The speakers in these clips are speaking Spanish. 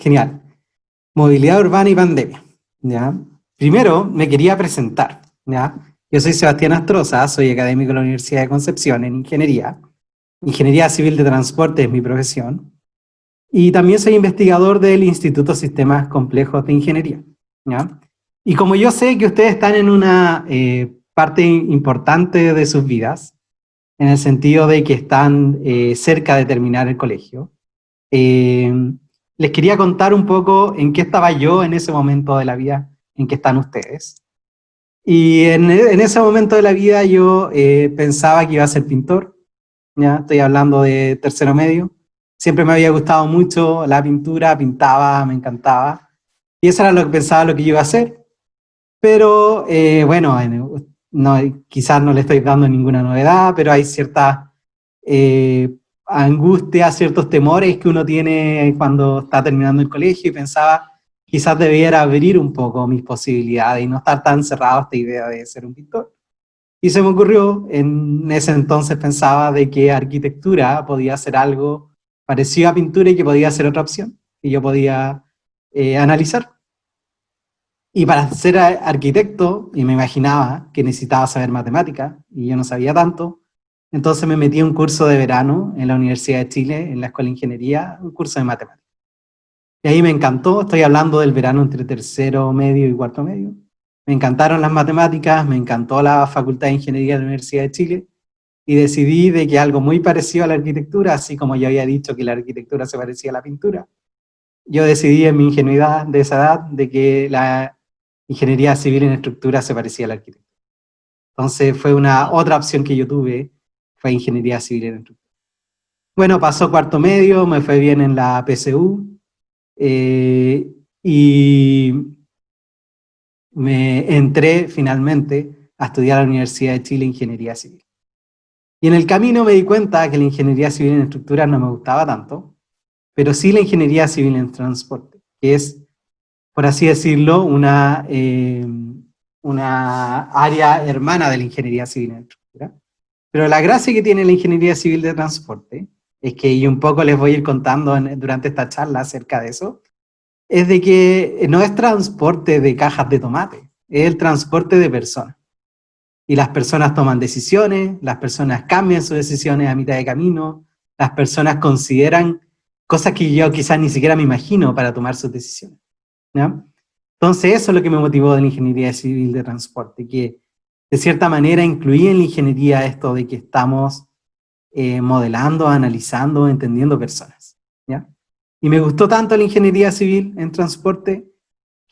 Genial. Movilidad urbana y pandemia, ¿ya? Primero, me quería presentar, ¿ya? Yo soy Sebastián Astroza, soy académico de la Universidad de Concepción en Ingeniería. Ingeniería Civil de Transporte es mi profesión. Y también soy investigador del Instituto Sistemas Complejos de Ingeniería, ¿ya? Y como yo sé que ustedes están en una parte importante de sus vidas, en el sentido de que están cerca de terminar el colegio, les quería contar un poco en qué estaba yo en ese momento de la vida en que están ustedes. Y en ese momento de la vida yo pensaba que iba a ser pintor, ya estoy hablando de tercero medio. Siempre me había gustado mucho la pintura, pintaba, me encantaba. Y eso era lo que pensaba lo que yo iba a hacer. Pero bueno, no, quizás no le estoy dando ninguna novedad, pero hay cierta angustia, ciertos temores que uno tiene cuando está terminando el colegio y pensaba, quizás debiera abrir un poco mis posibilidades y no estar tan cerrado a esta idea de ser un pintor. Y se me ocurrió, en ese entonces pensaba de que arquitectura podía ser algo parecido a pintura y que podía ser otra opción, que yo podía analizar. Y para ser arquitecto, y me imaginaba que necesitaba saber matemática, y yo no sabía tanto, entonces me metí a un curso de verano en la Universidad de Chile, en la Escuela de Ingeniería, un curso de matemáticas. Y ahí me encantó, estoy hablando del verano entre tercero medio y cuarto medio. Me encantaron las matemáticas, me encantó la Facultad de Ingeniería de la Universidad de Chile, y decidí de que algo muy parecido a la arquitectura, así como yo había dicho que la arquitectura se parecía a la pintura, yo decidí en mi ingenuidad de esa edad de que la ingeniería civil en estructura se parecía a la arquitectura. Entonces fue una otra opción que yo tuve, fue ingeniería civil en estructura. Bueno, pasó cuarto medio, me fue bien en la PSU, y me entré finalmente a estudiar a la Universidad de Chile Ingeniería Civil. Y en el camino me di cuenta que la ingeniería civil en estructura no me gustaba tanto, pero sí la ingeniería civil en transporte, que es, por así decirlo, una área hermana de la ingeniería civil en estructura. Pero la gracia que tiene la ingeniería civil de transporte es que, y un poco les voy a ir contando durante esta charla acerca de eso, es de que no es transporte de cajas de tomate, es el transporte de personas. Y las personas toman decisiones, las personas cambian sus decisiones a mitad de camino, las personas consideran cosas que yo quizás ni siquiera me imagino para tomar sus decisiones, ¿no? Entonces eso es lo que me motivó de la ingeniería civil de transporte, que de cierta manera incluía en la ingeniería esto de que estamos modelando, analizando, entendiendo personas, ¿ya? Y me gustó tanto la ingeniería civil en transporte,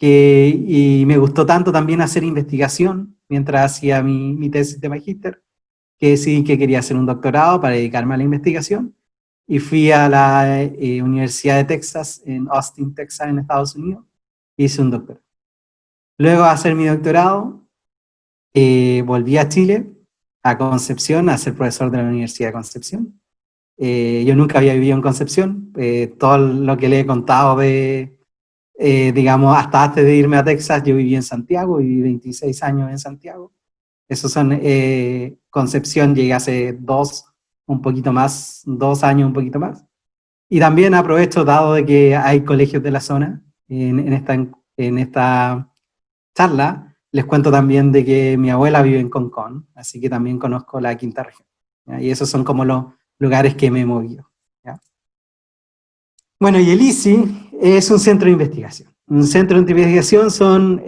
y me gustó tanto también hacer investigación mientras hacía mi tesis de magíster, que decidí que quería hacer un doctorado para dedicarme a la investigación, y fui a la Universidad de Texas, en Austin, Texas, en Estados Unidos, e hice un doctorado. Luego de hacer mi doctorado, volví a Chile, a Concepción, a ser profesor de la Universidad de Concepción. Yo nunca había vivido en Concepción, todo lo que le he contado digamos, hasta antes de irme a Texas, yo viví en Santiago, viví 26 años en Santiago. Esos son, Concepción llegué hace un poquito más, 2 años, un poquito más. Y también aprovecho, dado de que hay colegios de la zona, en esta charla, les cuento también de que mi abuela vive en Concón, así que también conozco la quinta región, ¿ya? Y esos son como los lugares que me he movido, ¿ya? Bueno, y el ICI es un centro de investigación. Un centro de investigación son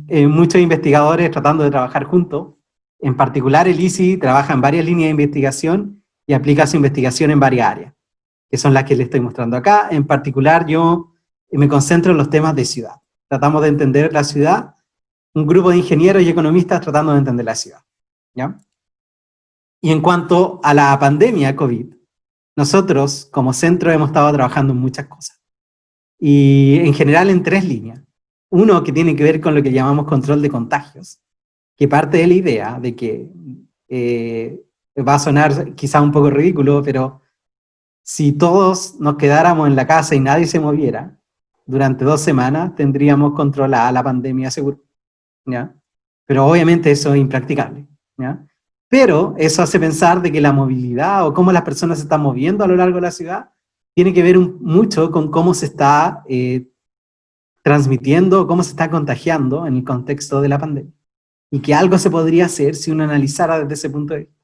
muchos investigadores tratando de trabajar juntos. En particular, el ICI trabaja en varias líneas de investigación y aplica su investigación en varias áreas, que son las que les estoy mostrando acá. En particular, yo me concentro en los temas de ciudad. Tratamos de entender la ciudad, un grupo de ingenieros y economistas tratando de entender la ciudad, ¿ya? Y en cuanto a la pandemia COVID, nosotros como centro hemos estado trabajando en muchas cosas. Y en general en 3 líneas. Uno que tiene que ver con lo que llamamos control de contagios, que parte de la idea de que va a sonar quizá un poco ridículo, pero si todos nos quedáramos en la casa y nadie se moviera, durante 2 semanas tendríamos controlada la pandemia seguro, ¿ya? Pero obviamente eso es impracticable, ¿ya? Pero eso hace pensar de que la movilidad o cómo las personas se están moviendo a lo largo de la ciudad tiene que ver mucho con cómo se está transmitiendo, cómo se está contagiando en el contexto de la pandemia. Y que algo se podría hacer si uno analizara desde ese punto de vista.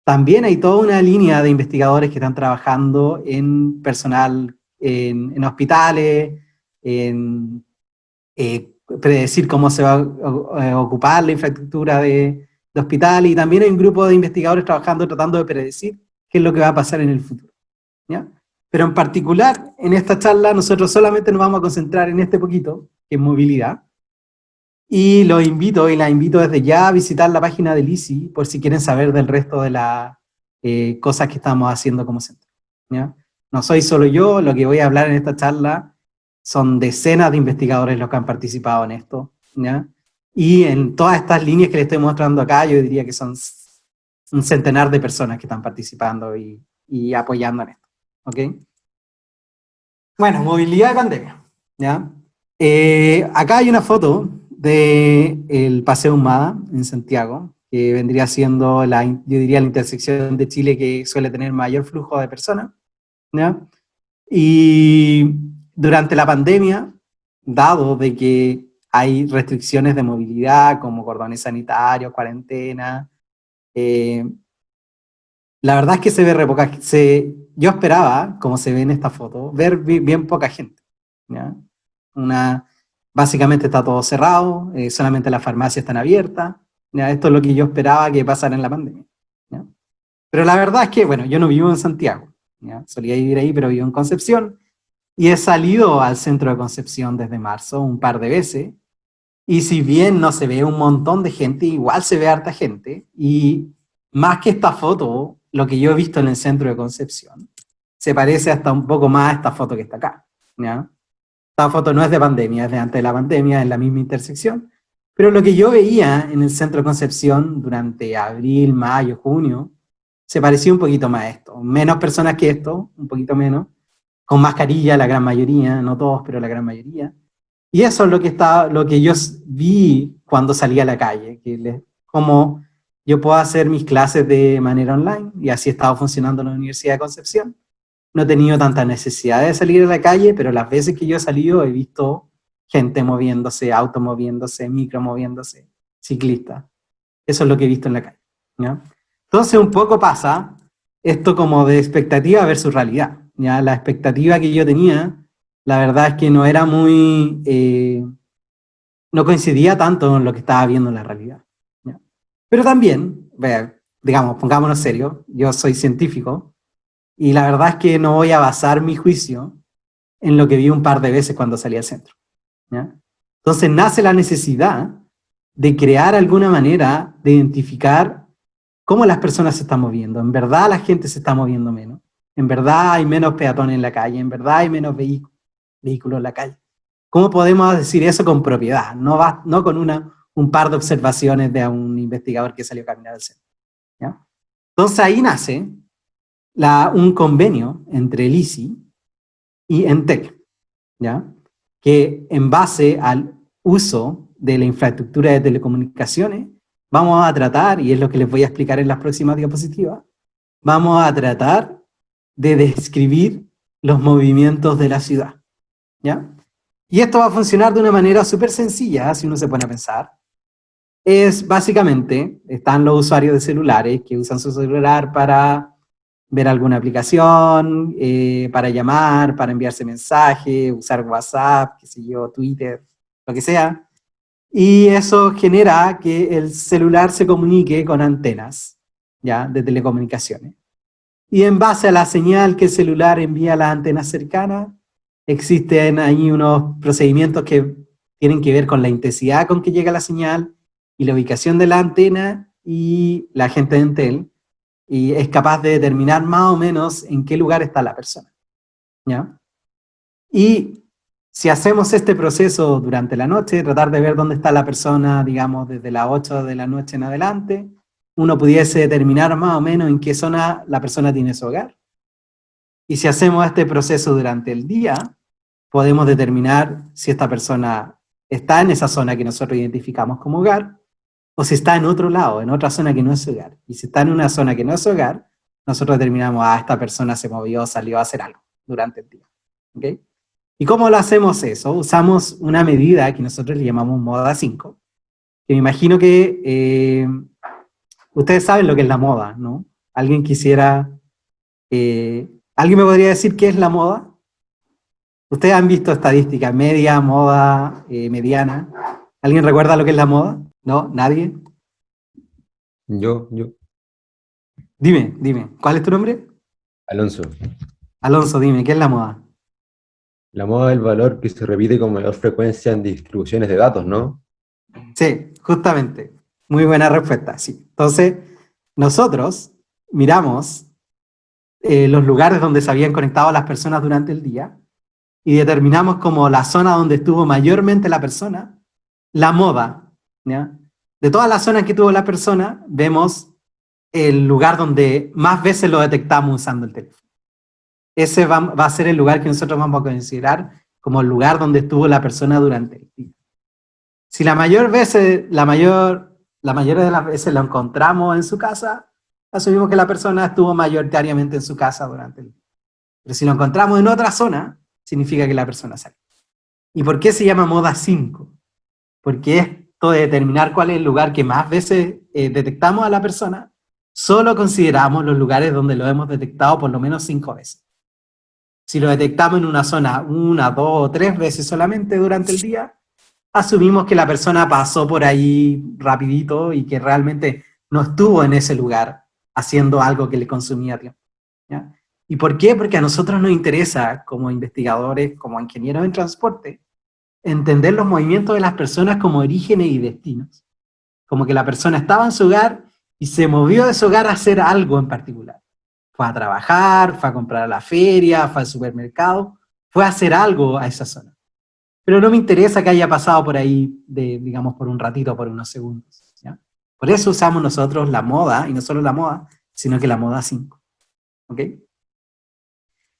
También hay toda una línea de investigadores que están trabajando en personal, en hospitales, en predecir cómo se va a ocupar la infraestructura de hospitales, y también hay un grupo de investigadores trabajando tratando de predecir qué es lo que va a pasar en el futuro, ¿ya? Pero en particular, en esta charla, nosotros solamente nos vamos a concentrar en este poquito, que es movilidad, y los invito, y la invito desde ya a visitar la página del ICI, por si quieren saber del resto de las cosas que estamos haciendo como centro, ¿ya? No soy solo yo, lo que voy a hablar en esta charla son decenas de investigadores los que han participado en esto, ¿ya? Y en todas estas líneas que les estoy mostrando acá, yo diría que son un centenar de personas que están participando y apoyando en esto, ¿ok? Bueno, movilidad de pandemia, ¿ya? Acá hay una foto del Paseo Humada en Santiago, que vendría siendo, yo diría, la intersección de Chile que suele tener mayor flujo de personas, ¿ya? Y durante la pandemia, dado de que hay restricciones de movilidad como cordones sanitarios, cuarentena, la verdad es que se ve re poca, yo esperaba, como se ve en esta foto, ver bien poca gente, ¿ya? Básicamente está todo cerrado, solamente las farmacias están abiertas, ¿ya? Esto es lo que yo esperaba que pasara en la pandemia, ¿ya? Pero la verdad es que, bueno, yo no vivo en Santiago, ¿ya? Solía vivir ahí, pero vivo en Concepción, y he salido al centro de Concepción desde marzo un par de veces, y si bien no se ve un montón de gente, igual se ve harta gente, y más que esta foto, lo que yo he visto en el centro de Concepción, se parece hasta un poco más a esta foto que está acá, ¿ya? Esta foto no es de pandemia, es de antes de la pandemia, en la misma intersección, pero lo que yo veía en el centro de Concepción durante abril, mayo, junio, se parecía un poquito más a esto. Menos personas que esto, un poquito menos, con mascarilla la gran mayoría, no todos, pero la gran mayoría. Y eso es lo que yo vi cuando salí a la calle, como yo puedo hacer mis clases de manera online, y así ha estado funcionando en la Universidad de Concepción. No he tenido tanta necesidad de salir a la calle, pero las veces que yo he salido he visto gente moviéndose, auto moviéndose, micro moviéndose, ciclistas. Eso es lo que he visto en la calle, ¿ya? Entonces un poco pasa esto como de expectativa versus realidad, ¿ya? La expectativa que yo tenía, la verdad es que no era no coincidía tanto con lo que estaba viendo en la realidad, ¿ya? Pero también, digamos, pongámonos serios, yo soy científico, y la verdad es que no voy a basar mi juicio en lo que vi un par de veces cuando salí al centro, ¿ya? Entonces nace la necesidad de crear alguna manera de identificar cómo las personas se están moviendo. En verdad la gente se está moviendo menos. En verdad hay menos peatones en la calle. En verdad hay menos vehículos en la calle. ¿Cómo podemos decir eso con propiedad? No con un par de observaciones de un investigador que salió a caminar al centro, ¿ya? Entonces ahí nace un convenio entre el ICI y Entel, ¿ya? Que en base al uso de la infraestructura de telecomunicaciones, vamos a tratar, y es lo que les voy a explicar en las próximas diapositivas, vamos a tratar de describir los movimientos de la ciudad, ¿ya? Y esto va a funcionar de una manera súper sencilla, si uno se pone a pensar. Es básicamente, están los usuarios de celulares que usan su celular para ver alguna aplicación, para llamar, para enviarse mensajes, usar WhatsApp, qué sé yo, Twitter, lo que sea. Y eso genera que el celular se comunique con antenas, ¿ya? De telecomunicaciones. Y en base a la señal que el celular envía a las antenas cercanas, existen ahí unos procedimientos que tienen que ver con la intensidad con que llega la señal y la ubicación de la antena, y la gente de Entel y es capaz de determinar más o menos en qué lugar está la persona, ¿ya? Y si hacemos este proceso durante la noche, tratar de ver dónde está la persona, digamos, desde las 8 de la noche en adelante, uno pudiese determinar más o menos en qué zona la persona tiene su hogar. Y si hacemos este proceso durante el día, podemos determinar si esta persona está en esa zona que nosotros identificamos como hogar, o si está en otro lado, en otra zona que no es su hogar. Y si está en una zona que no es su hogar, nosotros determinamos, esta persona se movió, salió a hacer algo, durante el día. ¿Ok? ¿Y cómo lo hacemos eso? Usamos una medida que nosotros le llamamos moda 5, que me imagino que ustedes saben lo que es la moda, ¿no? ¿Alguien quisiera... ¿alguien me podría decir qué es la moda? Ustedes han visto estadísticas, media, moda, mediana. ¿Alguien recuerda lo que es la moda? ¿No? ¿Nadie? Yo, Dime, ¿cuál es tu nombre? Alonso. Alonso, dime, ¿qué es la moda? La moda del valor que se repite con mayor frecuencia en distribuciones de datos, ¿no? Sí, justamente. Muy buena respuesta, sí. Entonces, nosotros miramos los lugares donde se habían conectado las personas durante el día y determinamos como la zona donde estuvo mayormente la persona, la moda, ¿ya? De todas las zonas que tuvo la persona, vemos el lugar donde más veces lo detectamos usando el teléfono. Ese va a ser el lugar que nosotros vamos a considerar como el lugar donde estuvo la persona durante el día. Si la mayoría de las veces lo encontramos en su casa, asumimos que la persona estuvo mayoritariamente en su casa durante el día. Pero si lo encontramos en otra zona, significa que la persona salió. ¿Y por qué se llama moda 5? Porque esto de determinar cuál es el lugar que más veces detectamos a la persona, solo consideramos los lugares donde lo hemos detectado por lo menos 5 veces. Si lo detectamos en una zona 1, 2 o 3 veces solamente durante el día, asumimos que la persona pasó por ahí rapidito y que realmente no estuvo en ese lugar haciendo algo que le consumía tiempo, ¿ya? ¿Y por qué? Porque a nosotros nos interesa, como investigadores, como ingenieros en transporte, entender los movimientos de las personas como orígenes y destinos. Como que la persona estaba en su hogar y se movió de su hogar a hacer algo en particular. Fue a trabajar, fue a comprar a la feria, fue al supermercado, fue a hacer algo a esa zona. Pero no me interesa que haya pasado por ahí, digamos, por un ratito, por unos segundos, ¿ya? Por eso usamos nosotros la moda, y no solo la moda, sino que la moda 5. ¿Ok?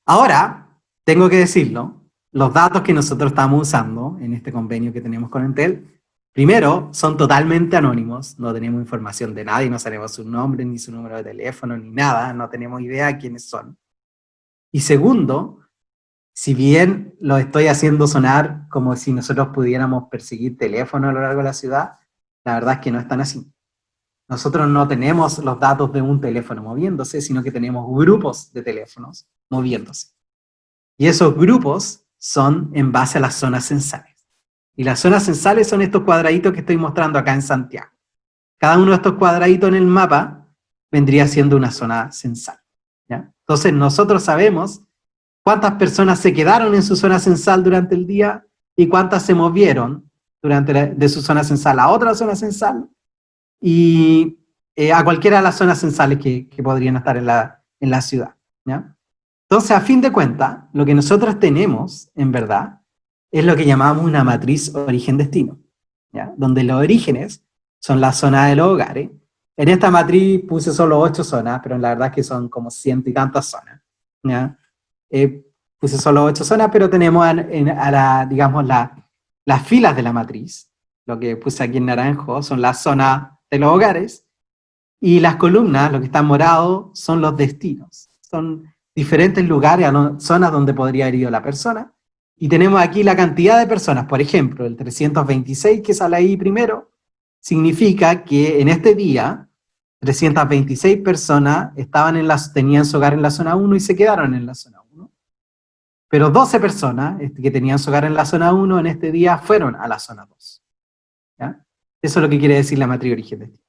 Ahora, tengo que decirlo, los datos que nosotros estamos usando en este convenio que tenemos con Entel, primero, son totalmente anónimos, no tenemos información de nadie, no sabemos su nombre, ni su número de teléfono, ni nada, no tenemos idea de quiénes son. Y segundo, si bien lo estoy haciendo sonar como si nosotros pudiéramos perseguir teléfono a lo largo de la ciudad, la verdad es que no es tan así. Nosotros no tenemos los datos de un teléfono moviéndose, sino que tenemos grupos de teléfonos moviéndose. Y esos grupos son en base a las zonas censales. Y las zonas censales son estos cuadraditos que estoy mostrando acá en Santiago. Cada uno de estos cuadraditos en el mapa vendría siendo una zona censal, ¿ya? Entonces nosotros sabemos cuántas personas se quedaron en su zona censal durante el día y cuántas se movieron de su zona censal a otra zona censal y a cualquiera de las zonas censales que podrían estar en la ciudad, ¿ya? Entonces, a fin de cuentas, lo que nosotros tenemos, en verdad, es lo que llamamos una matriz origen-destino, ¿ya? Donde los orígenes son las zonas de los hogares. En esta matriz puse solo 8 zonas, pero la verdad es que son como ciento y tantas zonas, ¿ya? Puse solo 8 zonas, pero tenemos digamos, las filas de la matriz. Lo que puse aquí en naranjo son las zonas de los hogares, y las columnas, lo que está en morado, son los destinos. Son diferentes lugares, zonas donde podría haber ido la persona. Y tenemos aquí la cantidad de personas. Por ejemplo, el 326 que sale ahí primero, significa que en este día, 326 personas tenían su hogar en la zona 1 y se quedaron en la zona 1. Pero 12 personas que tenían su hogar en la zona 1 en este día fueron a la zona 2. ¿Ya? Eso es lo que quiere decir la matriz origen-destino.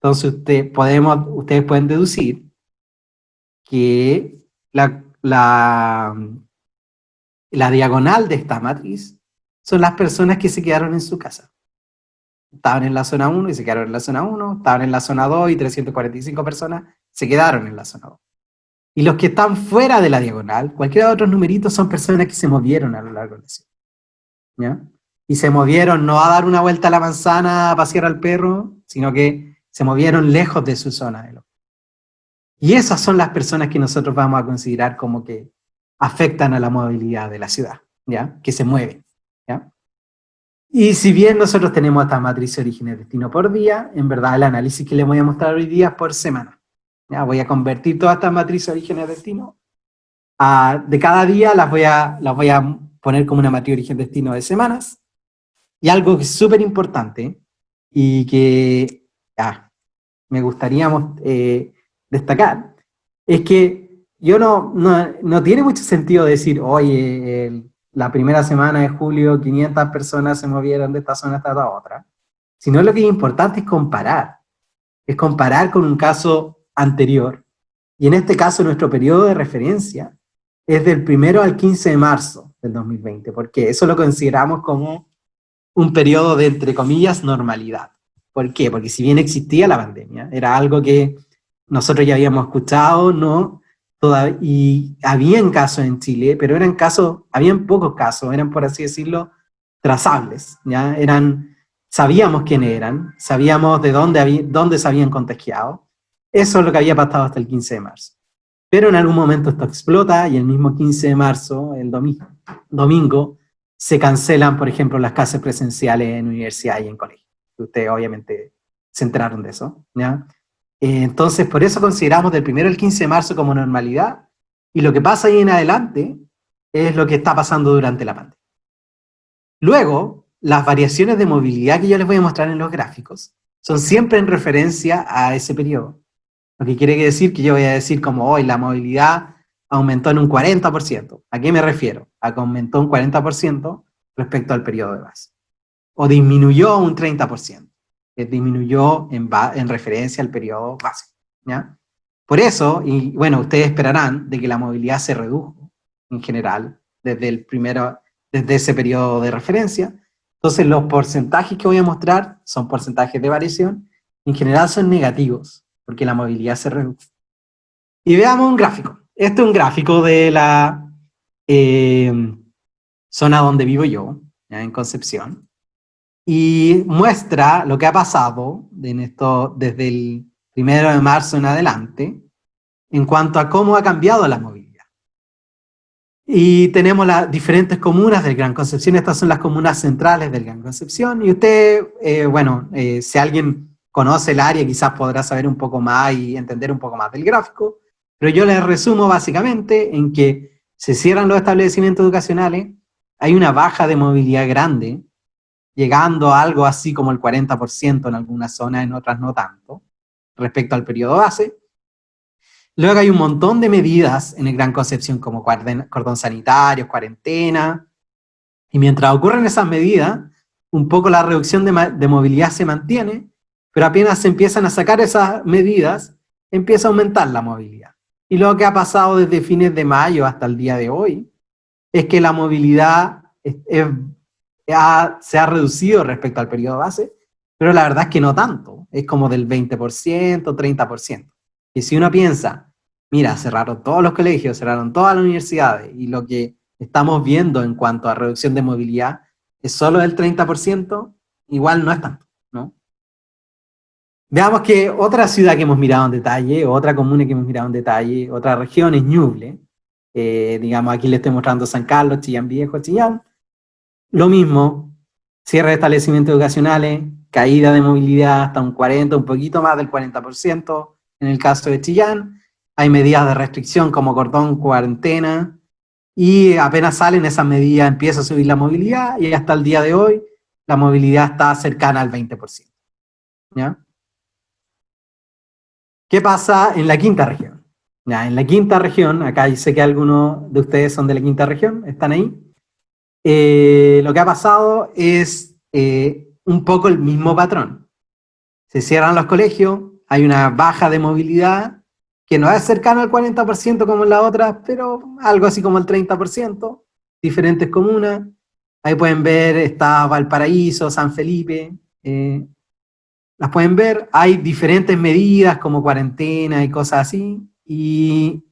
Entonces ustedes pueden deducir que la diagonal de esta matriz son las personas que se quedaron en su casa. Estaban en la zona 1 y se quedaron en la zona 1, estaban en la zona 2 y 345 personas se quedaron en la zona 2. Y los que están fuera de la diagonal, cualquiera de otros numeritos, son personas que se movieron a lo largo de la ciudad, ¿ya? Y se movieron no a dar una vuelta a la manzana, a pasear al perro, sino que se movieron lejos de su zona de lo. Y esas son las personas que nosotros vamos a considerar como que afectan a la movilidad de la ciudad, ¿ya? Que se mueven, ¿ya? Y si bien nosotros tenemos esta matriz origen-destino por día, en verdad el análisis que les voy a mostrar hoy día es por semana, ¿ya? Voy a convertir toda esta matriz origen-destino De cada día las voy a poner como una matriz origen-destino de semanas. Y algo que es súper importante y que me gustaría destacar es que no tiene mucho sentido decir, oye, la primera semana de julio 500 personas se movieron de esta zona hasta la otra, sino lo que es importante es comparar con un caso anterior. Y en este caso nuestro periodo de referencia es del 1 al 15 de marzo del 2020, porque eso lo consideramos como un periodo de, entre comillas, normalidad. ¿Por qué? Porque si bien existía la pandemia, era algo que nosotros ya habíamos escuchado, ¿no? Y habían casos en Chile, pero eran casos, habían pocos casos, eran, por así decirlo, trazables, ¿ya? Sabíamos quiénes eran, sabíamos de dónde se habían contagiado. Eso es lo que había pasado hasta el 15 de marzo. Pero en algún momento esto explota y el mismo 15 de marzo, el domingo, se cancelan, por ejemplo, las clases presenciales en universidad y en colegio. Ustedes obviamente se enteraron de eso, ¿ya? Entonces, por eso consideramos del 1 al 15 de marzo como normalidad, y lo que pasa ahí en adelante es lo que está pasando durante la pandemia. Luego, las variaciones de movilidad que yo les voy a mostrar en los gráficos son siempre en referencia a ese periodo. Lo que quiere decir que yo voy a decir como hoy la movilidad aumentó en un 40%. ¿A qué me refiero? A que aumentó un 40% respecto al periodo de base. O disminuyó un 30%. Que disminuyó en referencia al periodo base. ¿Ya? Por eso, y bueno, ustedes esperarán de que la movilidad se redujo en general desde ese periodo de referencia. Entonces los porcentajes que voy a mostrar son porcentajes de variación. En general son negativos, porque la movilidad se redujo. Y veamos un gráfico. Este es un gráfico de la zona donde vivo yo, ¿ya? En Concepción, y muestra lo que ha pasado desde el 1 de marzo en adelante en cuanto a cómo ha cambiado la movilidad. Y tenemos las diferentes comunas del Gran Concepción. Estas son las comunas centrales del Gran Concepción. Y usted, si alguien conoce el área, quizás podrá saber un poco más y entender un poco más del gráfico. Pero yo les resumo básicamente en que se cierran los establecimientos educacionales, hay una baja de movilidad grande, llegando a algo así como el 40% en algunas zonas, en otras no tanto, respecto al periodo base. Luego hay un montón de medidas en el Gran Concepción, como cordón sanitario, cuarentena, y mientras ocurren esas medidas, un poco la reducción de movilidad se mantiene, pero apenas se empiezan a sacar esas medidas, empieza a aumentar la movilidad. Y lo que ha pasado desde fines de mayo hasta el día de hoy es que la movilidad se ha reducido respecto al periodo base, pero la verdad es que no tanto, es como del 20%, 30%. Y si uno piensa, mira, cerraron todos los colegios, cerraron todas las universidades, y lo que estamos viendo en cuanto a reducción de movilidad es solo del 30%, igual no es tanto, ¿no? Veamos que otra ciudad que hemos mirado en detalle, otra comuna que hemos mirado en detalle, otra región es Ñuble. Digamos, aquí le estoy mostrando San Carlos, Chillán Viejo, Chillán. Lo mismo, cierre de establecimientos educacionales, caída de movilidad hasta un 40, un poquito más del 40% en el caso de Chillán. Hay medidas de restricción como cordón, cuarentena, y apenas salen esas medidas empieza a subir la movilidad y hasta el día de hoy la movilidad está cercana al 20%. ¿Ya? ¿Qué pasa en la quinta región? Ya, en la quinta región, acá sé que algunos de ustedes son de la quinta región, están ahí. Lo que ha pasado es un poco el mismo patrón. Se cierran los colegios, hay una baja de movilidad, que no es cercano al 40% como en la otra, pero algo así como el 30%, diferentes comunas. Ahí pueden ver, está Valparaíso, San Felipe, las pueden ver. Hay diferentes medidas como cuarentena y cosas así, y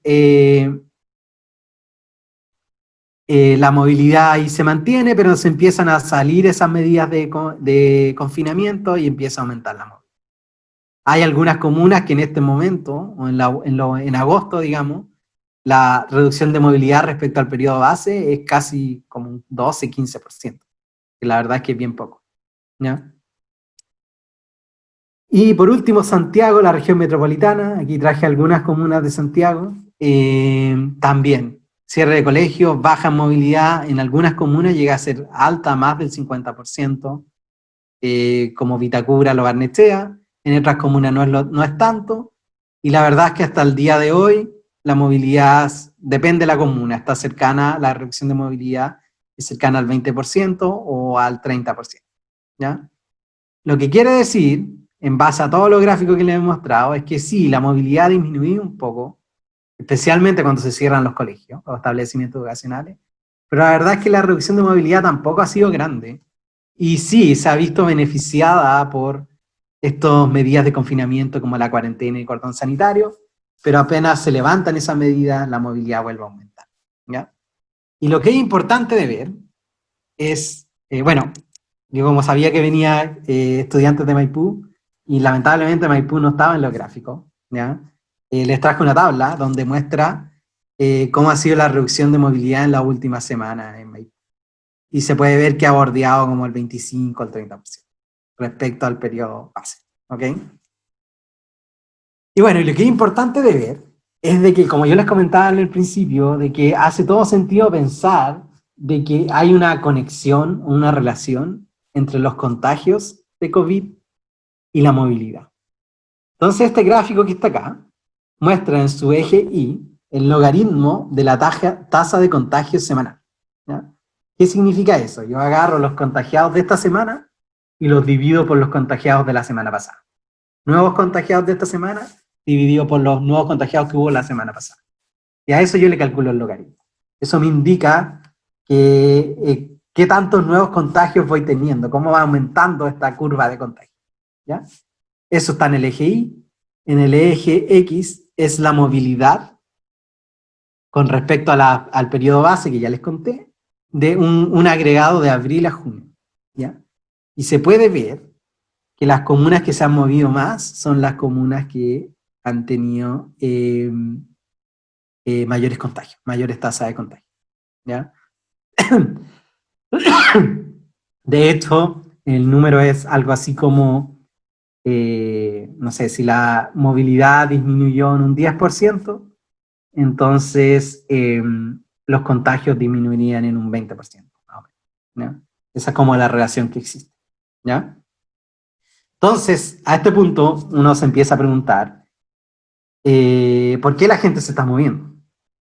la movilidad ahí se mantiene, pero se empiezan a salir esas medidas de confinamiento y empieza a aumentar la movilidad. Hay algunas comunas que en este momento, o en agosto, digamos, la reducción de movilidad respecto al periodo base es casi como un 12-15%, que la verdad es que es bien poco, ¿ya? Y por último, Santiago, la región metropolitana. Aquí traje algunas comunas de Santiago. También cierre de colegios, baja en movilidad, en algunas comunas llega a ser alta, más del 50%, como Vitacura, Lo Barnechea, en otras comunas no es tanto, y la verdad es que hasta el día de hoy la movilidad depende de la comuna, está cercana, la reducción de movilidad es cercana al 20% o al 30%, ¿ya? Lo que quiere decir, en base a todos los gráficos que les he mostrado, es que sí, la movilidad ha disminuido un poco, especialmente cuando se cierran los colegios o establecimientos educacionales, pero la verdad es que la reducción de movilidad tampoco ha sido grande, y sí, se ha visto beneficiada por estas medidas de confinamiento como la cuarentena y el cordón sanitario, pero apenas se levantan esas medidas, la movilidad vuelve a aumentar, ¿ya? Y lo que es importante de ver es, bueno, yo como sabía que venía estudiantes de Maipú, y lamentablemente Maipú no estaba en los gráficos, ¿ya? Les traje una tabla donde muestra cómo ha sido la reducción de movilidad en la última semana en Maipú. Y se puede ver que ha bordeado como el 25 al 30% respecto al periodo base, ¿ok? Y bueno, y lo que es importante de ver es de que, como yo les comentaba en el principio, de que hace todo sentido pensar de que hay una conexión, una relación entre los contagios de COVID y la movilidad. Entonces, este gráfico que está acá muestra en su eje Y el logaritmo de la tasa de contagio semanal, ¿ya? ¿Qué significa eso? Yo agarro los contagiados de esta semana y los divido por los contagiados de la semana pasada. Nuevos contagiados de esta semana dividido por los nuevos contagiados que hubo la semana pasada. Y a eso yo le calculo el logaritmo. Eso me indica que, qué tantos nuevos contagios voy teniendo, cómo va aumentando esta curva de contagio, ¿ya? Eso está en el eje Y. En el eje X es la movilidad con respecto a al periodo base que ya les conté, de un agregado de abril a junio, ¿ya? Y se puede ver que las comunas que se han movido más son las comunas que han tenido mayores contagios, mayores tasas de contagio, ¿ya? De hecho, el número es algo así como, no sé, si la movilidad disminuyó en un 10%, entonces los contagios disminuirían en un 20%, ¿ya? Esa es como la relación que existe, ¿ya? Entonces, a este punto, uno se empieza a preguntar, ¿por qué la gente se está moviendo?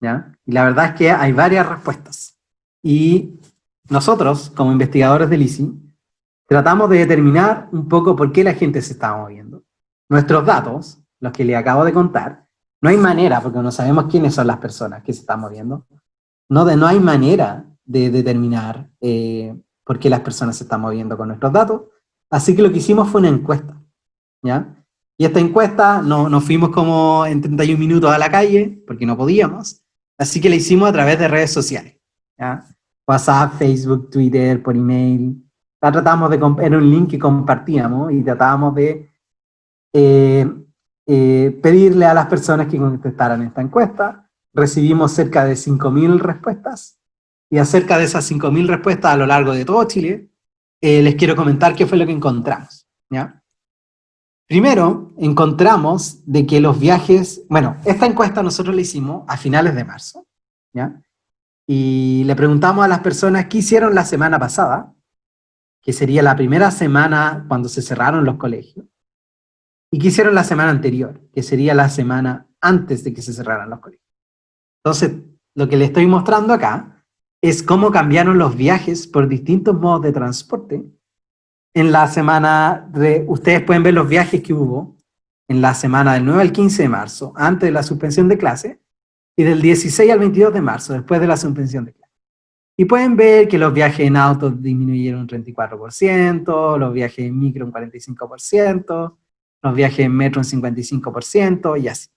¿Ya? Y la verdad es que hay varias respuestas. Y nosotros, como investigadores del ICI, tratamos de determinar un poco por qué la gente se está moviendo. Nuestros datos, los que le acabo de contar, no hay manera, porque no sabemos quiénes son las personas que se están moviendo, no hay manera de determinar por qué las personas se están moviendo con nuestros datos, así que lo que hicimos fue una encuesta, ¿ya? Y esta encuesta nos fuimos como en 31 minutos a la calle, porque no podíamos, así que la hicimos a través de redes sociales, ¿ya? WhatsApp, Facebook, Twitter, por email. La tratamos de, era un link que compartíamos y tratábamos de pedirle a las personas que contestaran esta encuesta. Recibimos cerca de 5.000 respuestas, y acerca de esas 5.000 respuestas a lo largo de todo Chile, les quiero comentar qué fue lo que encontramos, ¿ya? Primero, encontramos de que los viajes, bueno, esta encuesta nosotros la hicimos a finales de marzo, ¿ya? Y le preguntamos a las personas qué hicieron la semana pasada, que sería la primera semana cuando se cerraron los colegios, y qué hicieron la semana anterior, que sería la semana antes de que se cerraran los colegios. Entonces, lo que les estoy mostrando acá es cómo cambiaron los viajes por distintos modos de transporte en la semana de, ustedes pueden ver los viajes que hubo en la semana del 9 al 15 de marzo, antes de la suspensión de clase, y del 16 al 22 de marzo, después de la suspensión de clase. Y pueden ver que los viajes en auto disminuyeron un 34%, los viajes en micro un 45%, los viajes en metro un 55%, y así.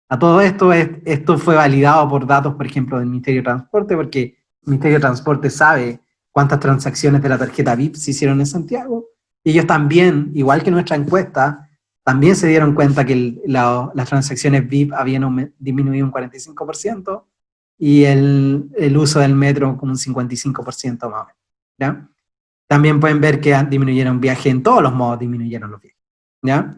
A todo esto, esto fue validado por datos, por ejemplo, del Ministerio de Transporte, porque el Ministerio de Transporte sabe cuántas transacciones de la tarjeta VIP se hicieron en Santiago, y ellos también, igual que nuestra encuesta, también se dieron cuenta que las transacciones VIP habían disminuido un 45%, y el uso del metro como un 55% más o menos, ¿ya? También pueden ver que disminuyeron viajes en todos los modos, disminuyeron los viajes, ¿ya?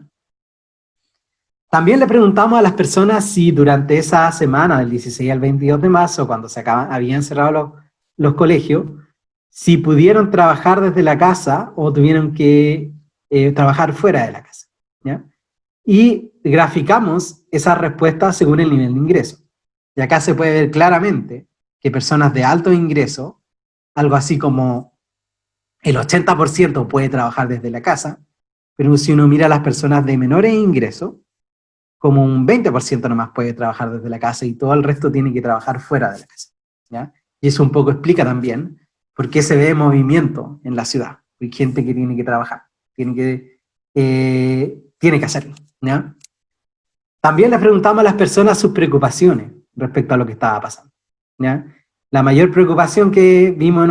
También le preguntamos a las personas si durante esa semana, del 16 al 22 de marzo, cuando habían cerrado los colegios, si pudieron trabajar desde la casa o tuvieron que trabajar fuera de la casa, ¿ya? Y graficamos esas respuestas según el nivel de ingreso. Y acá se puede ver claramente que personas de alto ingreso, algo así como el 80% puede trabajar desde la casa, pero si uno mira a las personas de menores ingresos, como un 20% nomás puede trabajar desde la casa y todo el resto tiene que trabajar fuera de la casa, ¿ya? Y eso un poco explica también por qué se ve movimiento en la ciudad. Hay gente que tiene que trabajar, tiene que hacerlo, ¿ya? También les preguntamos a las personas sus preocupaciones respecto a lo que estaba pasando, ¿ya? La mayor preocupación que vimos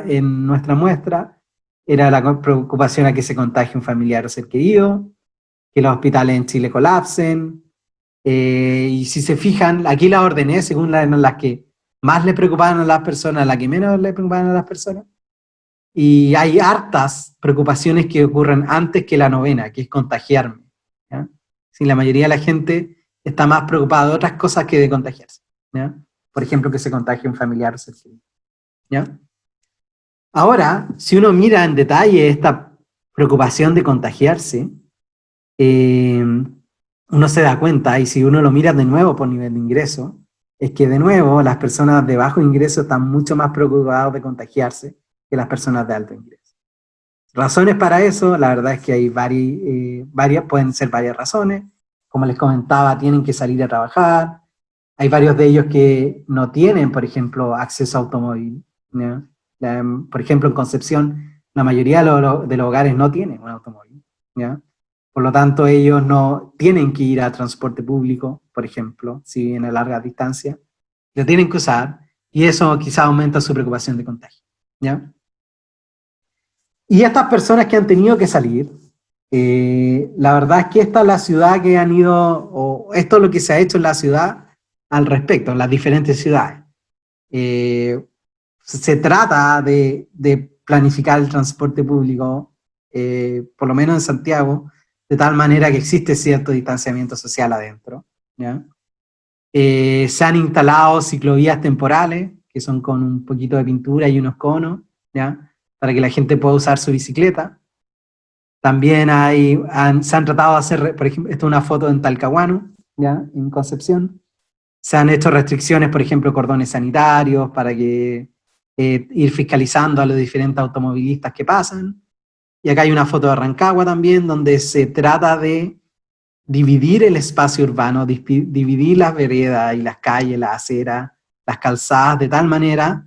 en nuestra muestra era la preocupación a que se contagie un familiar o ser querido, que los hospitales en Chile colapsen, y si se fijan, aquí las ordené según las que más le preocupaban a las personas, las que menos le preocupaban a las personas, y hay hartas preocupaciones que ocurren antes que la novena, que es contagiarme, ¿ya? Si la mayoría de la gente está más preocupada de otras cosas que de contagiarse, ¿ya? Por ejemplo, que se contagie un familiar o ser querido, ¿ya? Ahora, si uno mira en detalle esta preocupación de contagiarse, uno se da cuenta, y si uno lo mira de nuevo por nivel de ingreso, es que de nuevo las personas de bajo ingreso están mucho más preocupadas de contagiarse que las personas de alto ingreso. Razones para eso, la verdad es que hay varias, pueden ser varias razones. Como les comentaba, tienen que salir a trabajar. Hay varios de ellos que no tienen, por ejemplo, acceso a automóvil, ¿no? Por ejemplo, en Concepción, la mayoría de los hogares no tienen un automóvil, ¿ya? Por lo tanto, ellos no tienen que ir a transporte público, por ejemplo, si vienen a larga distancia, lo tienen que usar, y eso quizá aumenta su preocupación de contagio, ¿ya? Y estas personas que han tenido que salir, la verdad es que esta es la ciudad que han ido, o esto es lo que se ha hecho en la ciudad al respecto, en las diferentes ciudades. Se trata de planificar el transporte público, por lo menos en Santiago, de tal manera que existe cierto distanciamiento social adentro, ¿ya? Se han instalado ciclovías temporales, que son con un poquito de pintura y unos conos, ¿ya? Para que la gente pueda usar su bicicleta. También se han tratado de hacer, por ejemplo, esta es una foto en Talcahuano, ¿ya? En Concepción. Se han hecho restricciones, por ejemplo, cordones sanitarios para que ir fiscalizando a los diferentes automovilistas que pasan. Y acá hay una foto de Rancagua también, donde se trata de dividir el espacio urbano, dividir las veredas y las calles, las aceras, las calzadas, de tal manera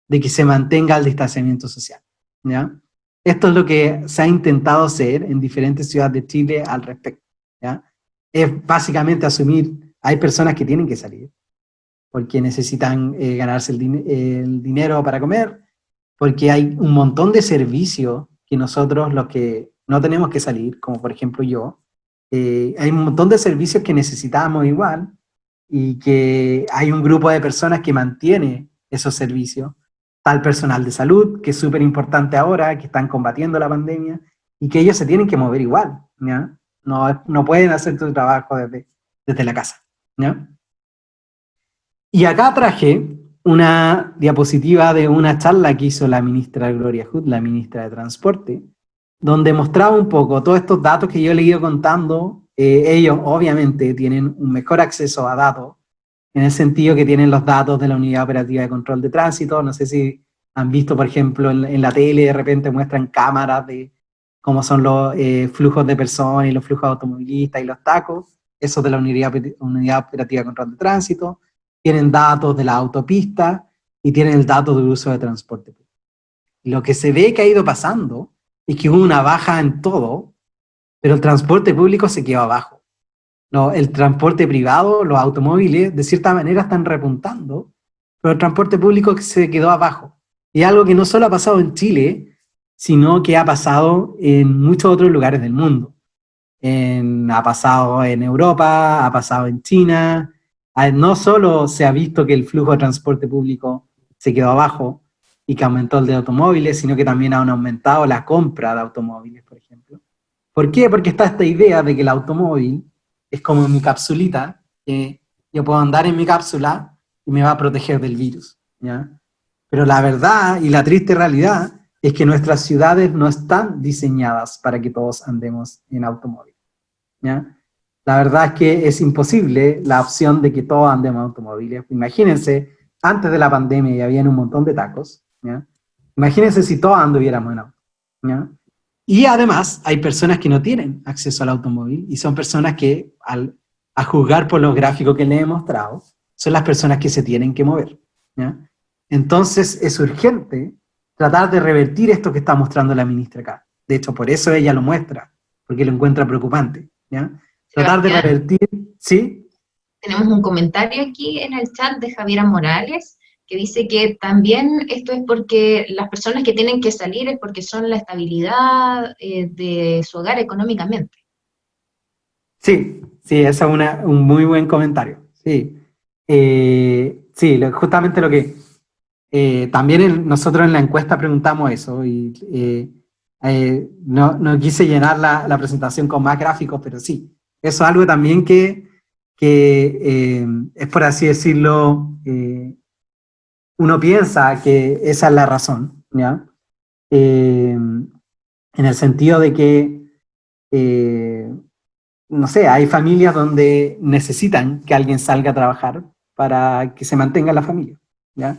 de que se mantenga el distanciamiento social, ¿ya? Esto es lo que se ha intentado hacer en diferentes ciudades de Chile al respecto, ¿ya? Es básicamente asumir, hay personas que tienen que salir, porque necesitan ganarse el dinero para comer, porque hay un montón de servicios que nosotros, los que no tenemos que salir, como por ejemplo yo, hay un montón de servicios que necesitamos igual, y que hay un grupo de personas que mantiene esos servicios. Está el personal de salud, que es súper importante ahora, que están combatiendo la pandemia, y que ellos se tienen que mover igual, ¿ya? No pueden hacer su trabajo desde la casa, ¿ya? Y acá traje una diapositiva de una charla que hizo la ministra Gloria Hood, la ministra de Transporte, donde mostraba un poco todos estos datos que yo le he ido contando. Ellos obviamente tienen un mejor acceso a datos, en el sentido que tienen los datos de la Unidad Operativa de Control de Tránsito. No sé si han visto, por ejemplo, en la tele de repente muestran cámaras de cómo son los flujos de personas y los flujos automovilistas y los tacos. Eso de la Unidad Operativa de Control de Tránsito. Tienen datos de la autopista y tienen el dato del uso de transporte público. Y lo que se ve que ha ido pasando es que hubo una baja en todo, pero el transporte público se quedó abajo. No, el transporte privado, los automóviles, de cierta manera están repuntando, pero el transporte público se quedó abajo. Y algo que no solo ha pasado en Chile, sino que ha pasado en muchos otros lugares del mundo. Ha pasado en Europa, ha pasado en China. No solo se ha visto que el flujo de transporte público se quedó abajo y que aumentó el de automóviles, sino que también han aumentado la compra de automóviles, por ejemplo. ¿Por qué? Porque está esta idea de que el automóvil es como mi capsulita, que yo puedo andar en mi cápsula y me va a proteger del virus, ¿ya? Pero la verdad y la triste realidad es que nuestras ciudades no están diseñadas para que todos andemos en automóvil, ¿ya? La verdad es que es imposible la opción de que todos andemos en automóviles. Imagínense, antes de la pandemia y había un montón de tacos, ¿ya? Imagínense si todos anduviéramos en auto, ¿ya? Y además hay personas que no tienen acceso al automóvil y son personas que, a juzgar por los gráficos que les he mostrado, son las personas que se tienen que mover, ¿ya? Entonces es urgente tratar de revertir esto que está mostrando la ministra acá. De hecho, por eso ella lo muestra, porque lo encuentra preocupante, ¿ya? Tratar de Sebastián, revertir, ¿sí? tenemos un comentario aquí en el chat de Javiera Morales que dice que también esto es porque las personas que tienen que salir es porque son la estabilidad de su hogar económicamente. Sí, sí, ese es un muy buen comentario. Sí, sí, justamente lo que también nosotros en la encuesta preguntamos eso y no quise llenar la presentación con más gráficos, pero sí, eso es algo también que es, por así decirlo, uno piensa que esa es la razón, ¿ya? En el sentido de que no sé, hay familias donde necesitan que alguien salga a trabajar para que se mantenga la familia, ¿ya?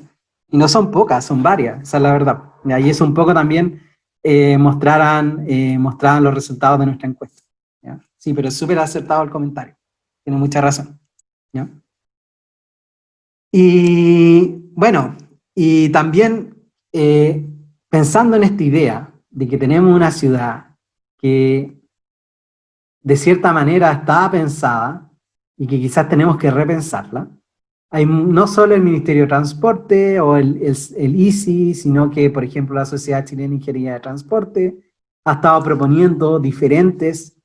Y no son pocas, son varias, esa es la verdad. Y ahí es un poco también mostraran los resultados de nuestra encuesta, ¿ya? Sí, pero es súper acertado el comentario, tiene mucha razón, ¿ya? Y bueno, y también pensando en esta idea de que tenemos una ciudad que de cierta manera estaba pensada y que quizás tenemos que repensarla. Hay no solo el Ministerio de Transporte o el ICI, sino que, por ejemplo, la Sociedad Chilena de Ingeniería de Transporte ha estado proponiendo diferentes